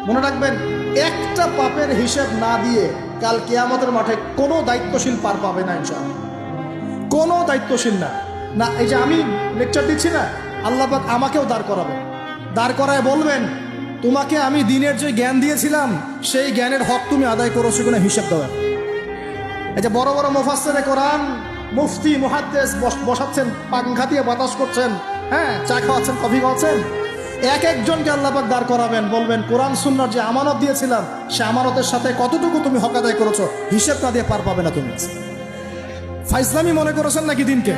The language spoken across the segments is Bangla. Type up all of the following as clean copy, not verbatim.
মনে রাখবেন, একটা পাপের হিসেব না দিয়ে কাল কিয়ামতের মাঠে কোনো দায়িত্বশীল পার পাবে না ইনশাআল্লাহ। কোনো দায়িত্বশীল না। না, এই যে আমি লেকচার দিচ্ছি না, আল্লাহ পাক আমাকেও দাঁড় করাবেন, দাঁড় করায় বলবেন, তোমাকে আমি দিনের যে জ্ঞান দিয়েছিলাম সেই জ্ঞানের হক তুমি আদায় করেছো কিনা হিসাব দেওয়া। এই যে বড় বড় মুফাসসিরে কোরআন, মুফতি, মুহাদ্দিস বসাচ্ছেন, পাংখা দিয়ে বাতাস করছেন, হ্যাঁ, চা খাওয়াচ্ছেন, কফি খাওয়াচ্ছেন, এক একজনকে আল্লাহ পাক দাঁড় করাবেন, বলবেন কোরআন সুন্নাহর যে আমানত দিয়েছিলাম সে আমানতের সাথে কতটুকু তুমি হক আদায় করেছো হিসেব না দিয়ে পার পাবে না তুমি। ফাইজলামি মনে করেছেন নাকি দিনকে?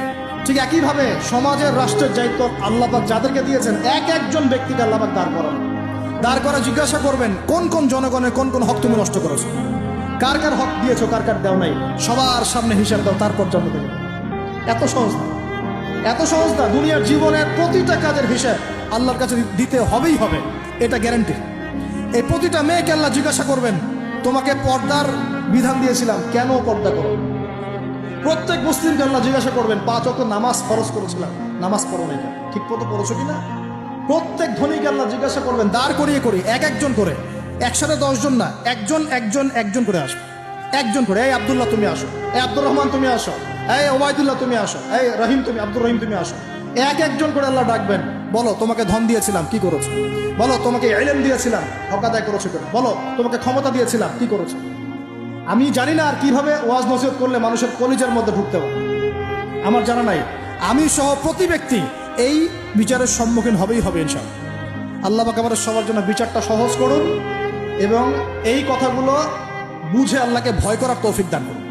ঠিক একইভাবে সমাজের, রাষ্ট্রের দায়িত্ব আল্লাহ পাক যাদেরকে দিয়েছেন এক একজন ব্যক্তিকে আল্লাহ পাক দাঁড় করাবেন, দাঁড় করা জিজ্ঞাসা করবেন কোন কোন জনগণের কোন কোন হক তুমি নষ্ট করেছো, কার কার হক দিয়েছো, কার কার দেও নাই, সবার সামনে হিসাব দাও, তারপর জন্ম দেবে। এত সহজ না, এত সহজ না। দুনিয়ার জীবনের প্রতিটা কাজের হিসাব আল্লাহর কাছে দিতে হবেই হবে, এটা গ্যারান্টি। এই প্রতিটা মেয়েকে আল্লাহ জিজ্ঞাসা করবেন, তোমাকে পর্দার বিধান দিয়েছিলাম, কেন পর্দা করো? প্রত্যেক মুসলিমকে আল্লাহ জিজ্ঞাসা করবেন, 5 ওয়াক্ত নামাজ ফরজ করেছিলাম, নামাজ পড়ো না, এটা ঠিক মতো পড়েছো কিনা? প্রত্যেক ধনীকে আল্লাহ জিজ্ঞাসা করবেন, দাঁড় করিয়ে করি এক একজন করে, একসাথে 10 জন না, একজন একজন একজন করে আসো, একজন করে। এই আব্দুল্লাহ তুমি আসো, এই আব্দুর রহমান তুমি আসো, এই ওবায়দুল্লাহ তুমি আসো, এই রহিম তুমি, আব্দুর রহিম তুমি আসো। এক একজন করে আল্লাহ ডাকবেন, বলো তোমাকে ধন দিয়েছিলাম, কি করেছো? বলো তোমাকে ইলম দিয়েছিলাম, হক আদায় করেছো কিনা? বলো তোমাকে ক্ষমতা দিয়েছিলাম, কি করেছো? আমি জানি না আর কিভাবে ওয়াজ নসিহত করলে মানুষের কলিজার মধ্যে ঢুকতে পারে, আমার জানা নাই। আমি সহ প্রতি ব্যক্তি এই বিচারের সম্মুখীন হবেই হবে ইনশাআল্লাহ। আল্লাহ পাক আমাদের সবার জন্য বিচারটা সহজ করুন এবং এই কথাগুলো বুঝে আল্লাহকে ভয় করার তৌফিক দান করুন।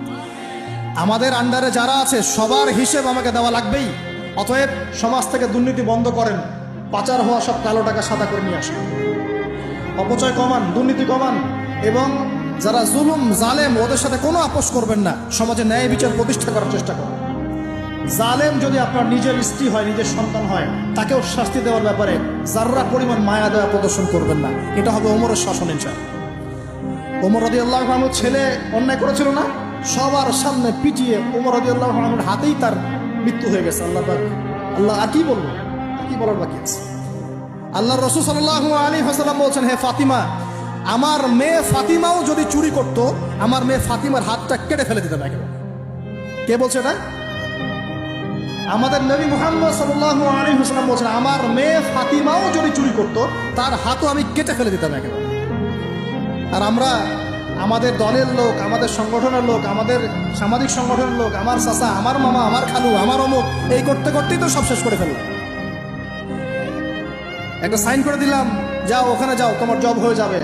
আমাদের আন্ডারে যারা আছে সবার হিসেব আমাকে দেওয়া লাগবেই। অতএব সমাজ থেকে দুর্নীতি বন্ধ করেন, পাচার হওয়া সব কালো টাকা সাদা করে নিয়ে আসেন, অপচয় কমান, দুর্নীতি কমান, এবং যারা জুলুম জালেম ওদের সাথে কোনো আপোষ করবেন না, সমাজে ন্যায় বিচার প্রতিষ্ঠা করার চেষ্টা করুন। জালেম যদি আপনার নিজের স্ত্রী হয়, নিজের সন্তান হয়, তাকেও শাস্তি দেওয়ার ব্যাপারে যাররা পরিমাণ মায়া দেওয়া প্রদর্শন করবেন না। এটা হবে ওমরের শাসন ইনশাআল্লাহ। ওমর রাদিয়াল্লাহু আনহু ছেলে অন্যায় করেছিল না, সবার সামনে পিটিয়ে ওমর রাদিয়াল্লাহু আনহুর হাতেই তার মৃত্যু হয়ে গেছে। আল্লাহ আর কি বলবো, কি বলার বাকি আছে? আল্লাহর রাসূল সাল্লাল্লাহু আলাইহি ওয়াসাল্লাম বলছেন, হে ফাতিমা, আমার মেয়ে ফাতিমাও যদি চুরি করতো, আমার মেয়ে ফাতিমার হাতটা কেটে ফেলে দিতাম একেবারে। কে বলছে এটা? আমাদের নবী মুহাম্মদ সাল্লাল্লাহু আলাইহি ওয়াসাল্লাম বলছেন, আমার মেয়ে ফাতিমাও যদি চুরি করতো তার হাতও আমি কেটে ফেলে দিতাম একেবারে। আর আমরা আমাদের দলের লোক, আমাদের সংগঠনের লোক, আমাদের সামাজিক সংগঠনের লোক, আমার চাচা, আমার মামা, আমার খালু, আমার অমুক, এই করতে করতেই তো সব শেষ করে ফেললাম। একটা সাইন করে দিলাম, যাও ওখানে যাও, তোমার জব হয়ে যাবে।